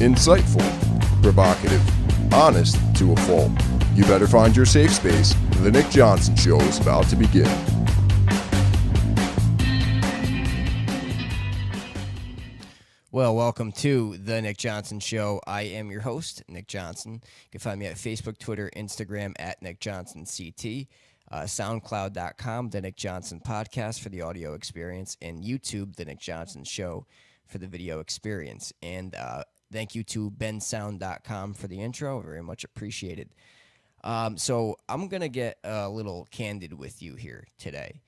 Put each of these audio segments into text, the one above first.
insightful, provocative, honest to a fault. You better find your safe space. The Nick Johnson Show is about to begin. Well, welcome to the Nick Johnson Show. I am your host, Nick Johnson. You can find me at Facebook, Twitter, Instagram at Nick Johnson CT, SoundCloud.com, The Nick Johnson Podcast for the audio experience, and YouTube, The Nick Johnson Show for the video experience. And thank you to bensound.com for the intro. Very much appreciated. So I'm going to get a little candid with you here today.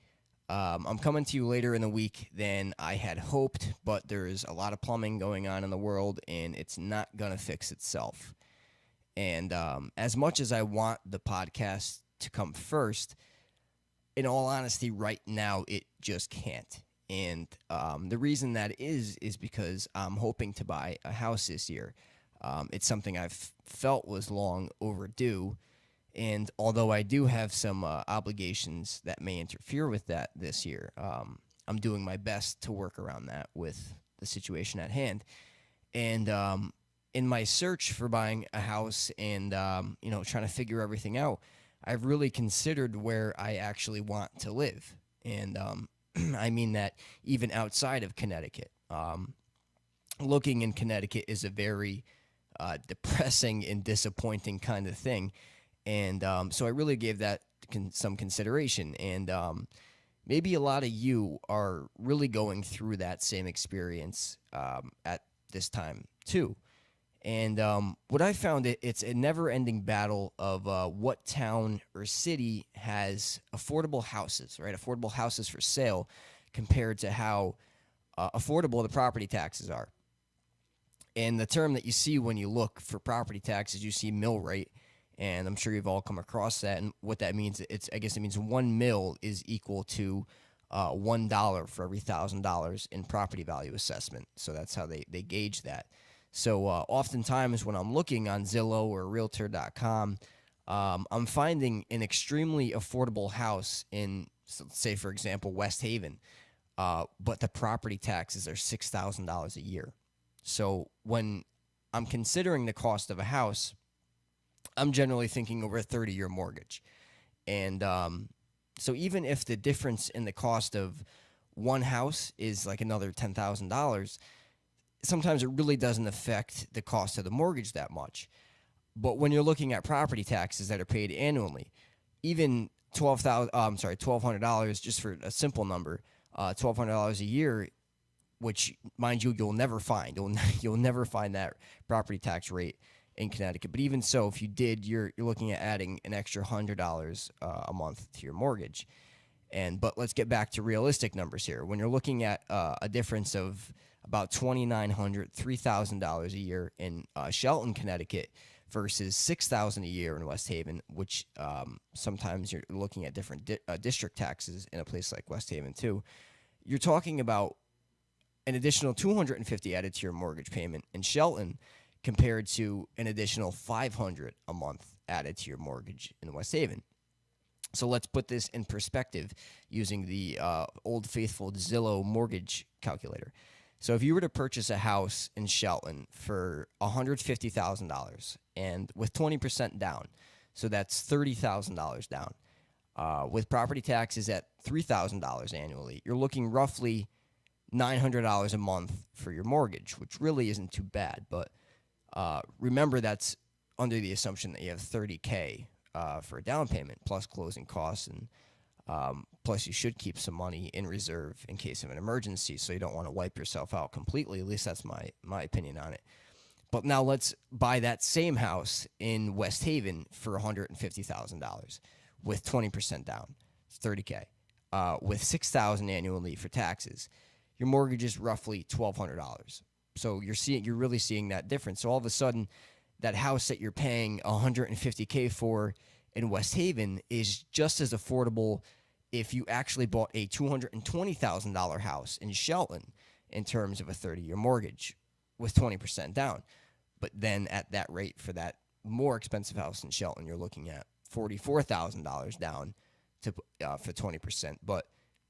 I'm coming to you later in the week than I had hoped, but there's a lot of plumbing going on in the world, and it's not going to fix itself. And as much as I want the podcast to come first, in all honesty, right now, it just can't. And the reason that is because I'm hoping to buy a house this year. It's something I've felt was long overdue. And although I do have some obligations that may interfere with that this year, I'm doing my best to work around that with the situation at hand. And in my search for buying a house and trying to figure everything out, I've really considered where I actually want to live. And I mean that even outside of Connecticut. Looking in Connecticut is a very depressing and disappointing kind of thing. And so I really gave that some consideration. And maybe a lot of you are really going through that same experience at this time too. And what I found, it's a never-ending battle of what town or city has affordable houses, right? Affordable houses for sale compared to how affordable the property taxes are. And the term that you see when you look for property taxes, you see mill rate. And I'm sure you've all come across that. And what that means, I guess it means 1 mil is equal to $1 for every $1,000 in property value assessment. So that's how they gauge that. So oftentimes when I'm looking on Zillow or Realtor.com, I'm finding an extremely affordable house in, say, for example, West Haven. But the property taxes are $6,000 a year. So when I'm considering the cost of a house, I'm generally thinking over a 30-year mortgage. And so even if the difference in the cost of one house is like another $10,000, sometimes it really doesn't affect the cost of the mortgage that much. But when you're looking at property taxes that are paid annually, even $1,200, just for a simple number, $1,200 a year, which, mind you, you'll never find. You'll never find that property tax rate in Connecticut. But even so, if you did, you're looking at adding an extra $100 a month to your mortgage. But let's get back to realistic numbers here. When you're looking at a difference of about $2,900, $3,000 a year in Shelton, Connecticut, versus $6,000 a year in West Haven, which sometimes you're looking at different district taxes in a place like West Haven too. You're talking about an additional $250 added to your mortgage payment in Shelton, compared to an additional $500 a month added to your mortgage in West Haven. So let's put this in perspective using the old faithful Zillow mortgage calculator. So if you were to purchase a house in Shelton for $150,000 and with 20% down, so that's $30,000 down, with property taxes at $3,000 annually, you're looking roughly $900 a month for your mortgage, which really isn't too bad, but remember, that's under the assumption that you have $30K for a down payment plus closing costs, and plus you should keep some money in reserve in case of an emergency, so you don't want to wipe yourself out completely. At least that's my opinion on it. But now let's buy that same house in West Haven for $150,000 with 20% down. It's $30K. With $6,000 annually for taxes, your mortgage is roughly $1,200. So you're really seeing that difference. So all of a sudden, that house that you're paying $150K for in West Haven is just as affordable if you actually bought a $220,000 house in Shelton in terms of a 30-year mortgage with 20% down. But then at that rate for that more expensive house in Shelton, you're looking at $44,000 down for 20%. But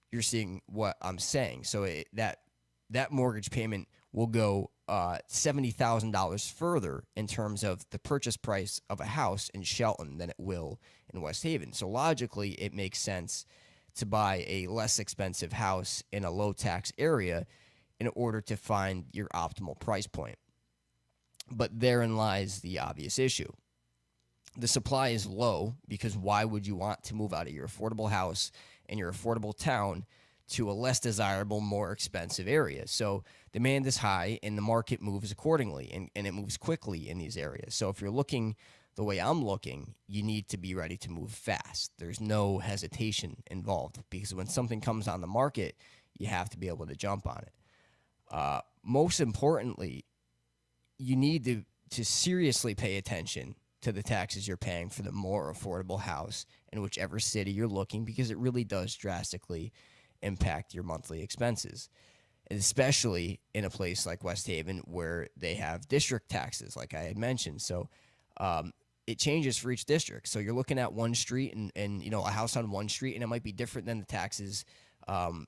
you're seeing what I'm saying. So that mortgage payment will go $70,000 further in terms of the purchase price of a house in Shelton than it will in West Haven. So logically, it makes sense to buy a less expensive house in a low tax area in order to find your optimal price point. But therein lies the obvious issue. The supply is low because why would you want to move out of your affordable house in your affordable town to a less desirable, more expensive area? So demand is high and the market moves accordingly, and it moves quickly in these areas. So if you're looking the way I'm looking, you need to be ready to move fast. There's no hesitation involved because when something comes on the market, you have to be able to jump on it. Most importantly, you need to seriously pay attention to the taxes you're paying for the more affordable house in whichever city you're looking, because it really does drastically impact your monthly expenses, especially in a place like West Haven where they have district taxes, like I had mentioned. So it changes for each district. So you're looking at one street and a house on one street, and it might be different than the taxes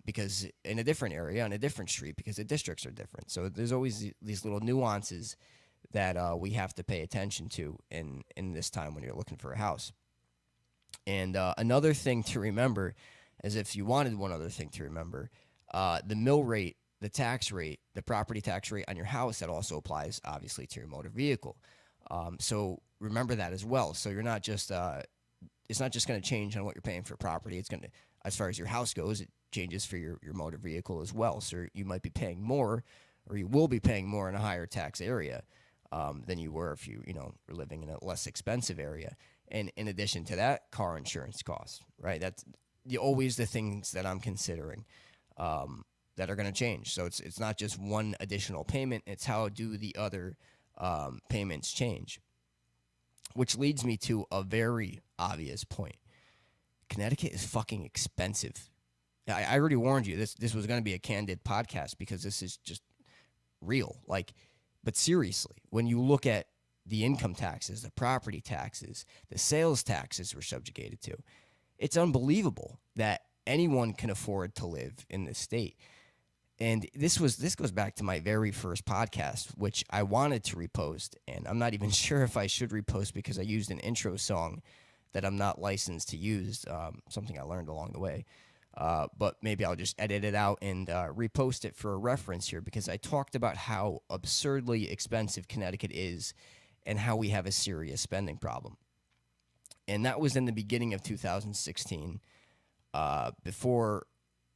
because in a different area on a different street because the districts are different. So there's always these little nuances that we have to pay attention to in this time when you're looking for a house. And another thing to remember, as if you wanted one other thing to remember, the mill rate, the tax rate, the property tax rate on your house, that also applies obviously to your motor vehicle. So remember that as well. So you're not just it's not just going to change on what you're paying for property. It's going to, as far as your house goes, it changes for your motor vehicle as well. So you might be paying more, or you will be paying more in a higher tax area than you were if you were living in a less expensive area. And in addition to that, car insurance costs, right? That's always the things that I'm considering that are going to change. So it's not just one additional payment. It's how do the other payments change, which leads me to a very obvious point. Connecticut is fucking expensive. I already warned you this was going to be a candid podcast because this is just real. But seriously, when you look at the income taxes, the property taxes, the sales taxes we're subjugated to, it's unbelievable that anyone can afford to live in this state. And this goes back to my very first podcast, which I wanted to repost, and I'm not even sure if I should repost because I used an intro song that I'm not licensed to use, something I learned along the way. But maybe I'll just edit it out and repost it for a reference here, because I talked about how absurdly expensive Connecticut is and how we have a serious spending problem. And that was in the beginning of 2016, before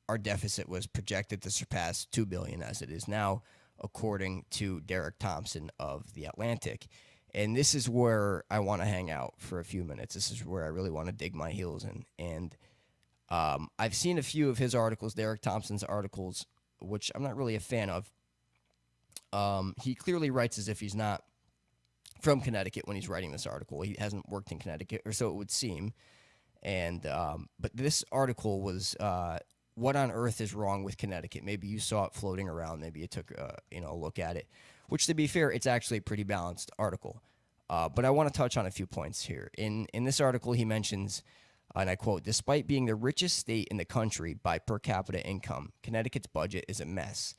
our deficit was projected to surpass $2 billion as it is now, according to Derek Thompson of The Atlantic. And this is where I want to hang out for a few minutes. This is where I really want to dig my heels in. And I've seen a few of his articles, Derek Thompson's articles, which I'm not really a fan of. He clearly writes as if he's not from Connecticut when he's writing this article. He hasn't worked in Connecticut, or so it would seem. And but this article was what on earth is wrong with Connecticut? Maybe you saw it floating around. Maybe you took a look at it, which, to be fair, it's actually a pretty balanced article. But I want to touch on a few points here. In this article, he mentions, and I quote, "Despite being the richest state in the country by per capita income, Connecticut's budget is a mess.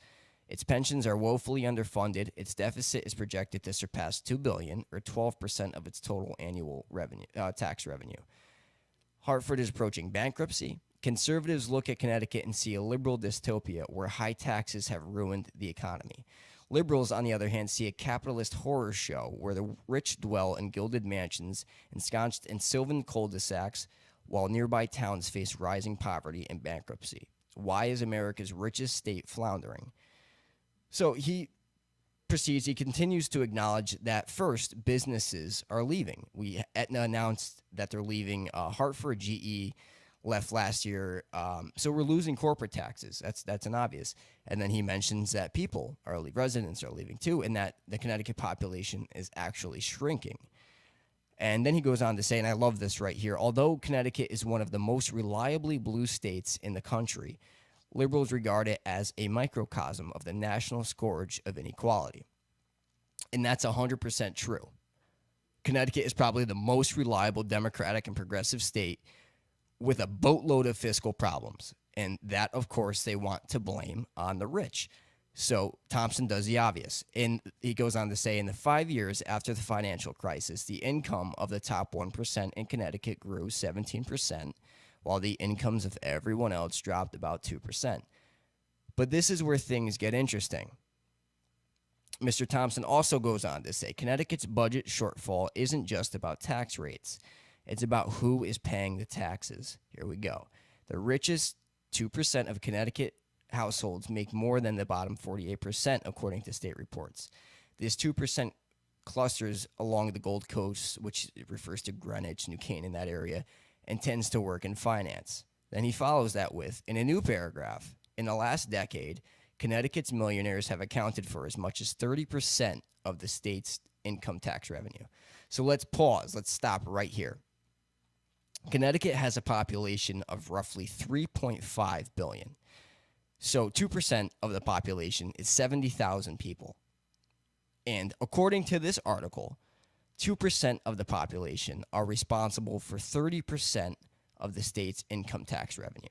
Its pensions are woefully underfunded. Its deficit is projected to surpass $2 billion, or 12% of its total annual revenue, tax revenue. Hartford is approaching bankruptcy. Conservatives look at Connecticut and see a liberal dystopia where high taxes have ruined the economy. Liberals, on the other hand, see a capitalist horror show where the rich dwell in gilded mansions ensconced in sylvan cul-de-sacs, while nearby towns face rising poverty and bankruptcy. Why is America's richest state floundering?" So he continues to acknowledge that, first, businesses are leaving. Aetna announced that they're leaving. Hartford, GE left last year. So we're losing corporate taxes. That's an obvious. And then he mentions that residents are leaving too, and that the Connecticut population is actually shrinking. And then he goes on to say, and I love this right here, although Connecticut is one of the most reliably blue states in the country, liberals regard it as a microcosm of the national scourge of inequality. And that's 100% true. Connecticut is probably the most reliable democratic and progressive state with a boatload of fiscal problems. And that, of course, they want to blame on the rich. So Thompson does the obvious. And he goes on to say, in the 5 years after the financial crisis, the income of the top 1% in Connecticut grew 17%, while the incomes of everyone else dropped about 2%. But this is where things get interesting. Mr. Thompson also goes on to say, Connecticut's budget shortfall isn't just about tax rates. It's about who is paying the taxes. Here we go. The richest 2% of Connecticut households make more than the bottom 48%, according to state reports. This 2% clusters along the Gold Coast, which refers to Greenwich, New Canaan, that area, and tends to work in finance. Then he follows that with, in a new paragraph, in the last decade, Connecticut's millionaires have accounted for as much as 30% of the state's income tax revenue. So let's pause. Let's stop right here. Connecticut has a population of roughly 3.5 billion. So 2% of the population is 70,000 people. And according to this article, 2% of the population are responsible for 30% of the state's income tax revenue.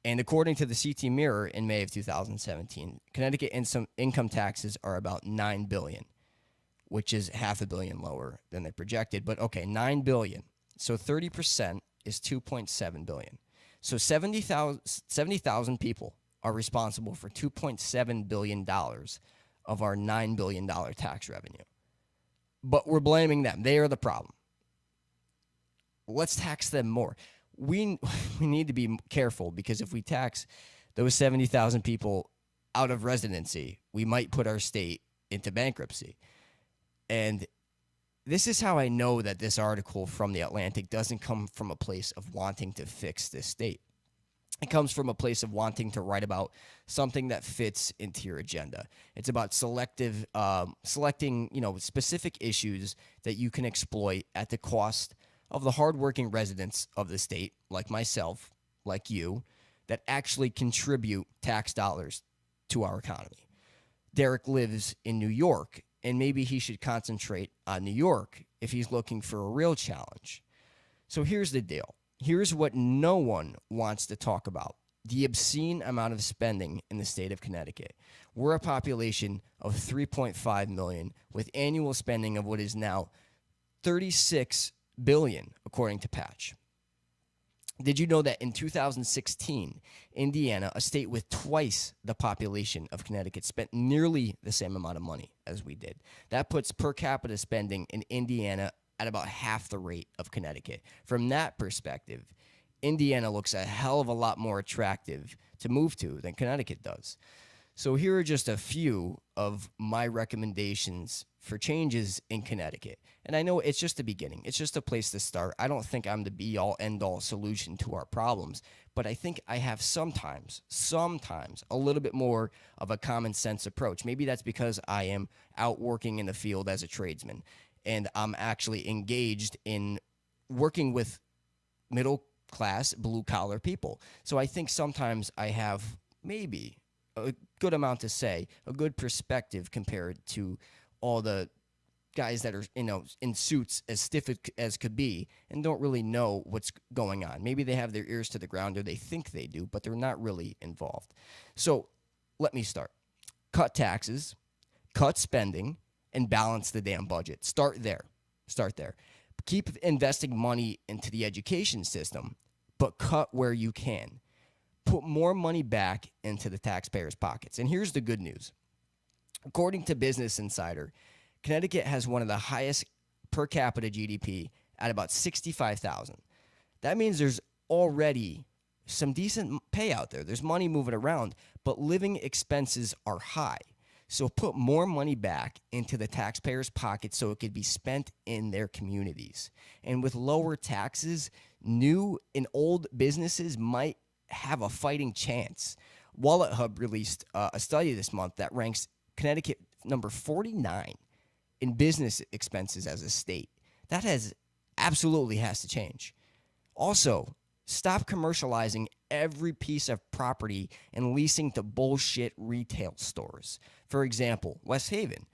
And according to the CT Mirror in May of 2017, Connecticut income taxes are about $9 billion, which is $500 million lower than they projected. But okay, $9 billion. So 30% is $2.7 billion. So 70,000 people are responsible for $2.7 billion of our $9 billion tax revenue. But we're blaming them. They are the problem. Let's tax them more. We need to be careful, because if we tax those 70,000 people out of residency, we might put our state into bankruptcy. And this is how I know that this article from The Atlantic doesn't come from a place of wanting to fix this state. It comes from a place of wanting to write about something that fits into your agenda. It's about selecting, specific issues that you can exploit at the cost of the hardworking residents of the state, like myself, like you, that actually contribute tax dollars to our economy. Derek lives in New York, and maybe he should concentrate on New York if he's looking for a real challenge. So here's the deal. Here's what no one wants to talk about: the obscene amount of spending in the state of Connecticut. We're a population of 3.5 million with annual spending of what is now $36 billion, according to Patch. Did you know that in 2016, Indiana, a state with twice the population of Connecticut, spent nearly the same amount of money as we did? That puts per capita spending in Indiana at about half the rate of Connecticut. From that perspective, Indiana looks a hell of a lot more attractive to move to than Connecticut does. So here are just a few of my recommendations for changes in Connecticut. And I know it's just the beginning. It's just a place to start. I don't think I'm the be-all, end-all solution to our problems, but I think I have sometimes a little bit more of a common sense approach. Maybe that's because I am out working in the field as a tradesman, and I'm actually engaged in working with middle-class, blue-collar people. So I think sometimes I have maybe a good amount to say, a good perspective compared to all the guys that are, in suits as stiff as could be and don't really know what's going on. Maybe they have their ears to the ground, or they think they do, but they're not really involved. So let me start. Cut taxes, cut spending, and balance the damn budget. Start there. Keep investing money into the education system, but cut where you can. Put more money back into the taxpayers' pockets. And here's the good news. According to Business Insider, Connecticut has one of the highest per capita GDP at about $65,000. That means there's already some decent pay out there. There's money moving around, but living expenses are high. So put more money back into the taxpayers' pockets so it could be spent in their communities. And with lower taxes, new and old businesses might have a fighting chance. Wallet Hub released a study this month that ranks Connecticut number 49 in business expenses as a state. That absolutely has to change. Also, stop commercializing every piece of property and leasing to bullshit retail stores. For example, West Haven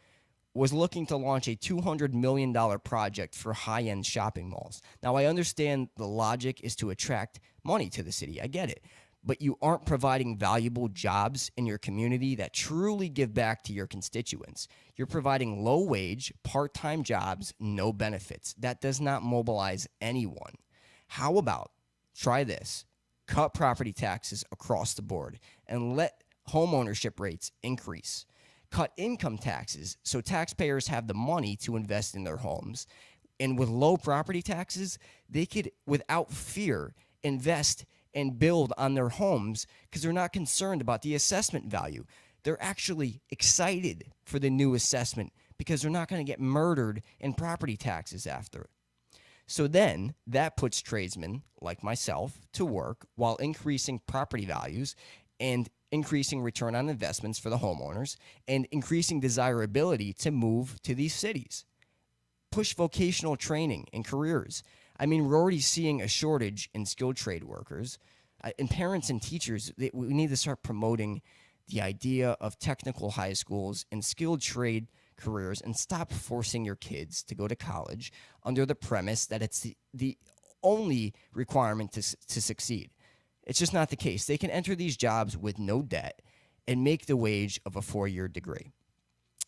was looking to launch a $200 million project for high-end shopping malls. Now, I understand the logic is to attract money to the city. I get it. but you aren't providing valuable jobs in your community that truly give back to your constituents. You're providing low-wage, part-time jobs, no benefits. That does not mobilize anyone. How about, try this, cut property taxes across the board and let home ownership rates increase. Cut income taxes so taxpayers have the money to invest in their homes. And with low property taxes, they could, without fear, invest and build on their homes because they're not concerned about the assessment value. They're actually excited for the new assessment because they're not going to get murdered in property taxes after it. So then that puts tradesmen like myself to work while increasing property values and increasing return on investments for the homeowners and increasing desirability to move to these cities. Push vocational training and careers. I mean, we're already seeing a shortage in skilled trade workers. And parents and teachers, we need to start promoting the idea of technical high schools and skilled trade careers and stop forcing your kids to go to college under the premise that it's the only requirement to succeed. It's just not the case. They can enter these jobs with no debt and make the wage of a 4-year degree.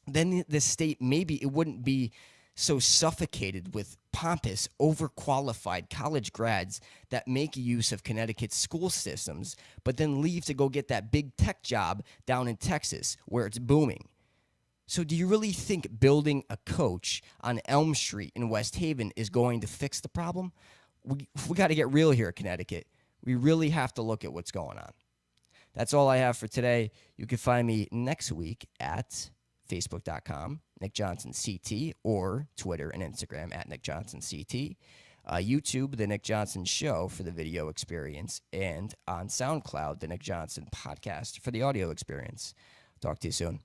Then the state, maybe it wouldn't be so suffocated with pompous, overqualified college grads that make use of Connecticut's school systems, but then leave to go get that big tech job down in Texas where it's booming. So do you really think building a coach on Elm Street in West Haven is going to fix the problem? We got to get real here, Connecticut. We really have to look at what's going on. That's all I have for today. You can find me next week at Facebook.com, Nick Johnson CT, or Twitter and Instagram at Nick Johnson CT. YouTube, The Nick Johnson Show for the video experience, and on SoundCloud, The Nick Johnson Podcast for the audio experience. Talk to you soon.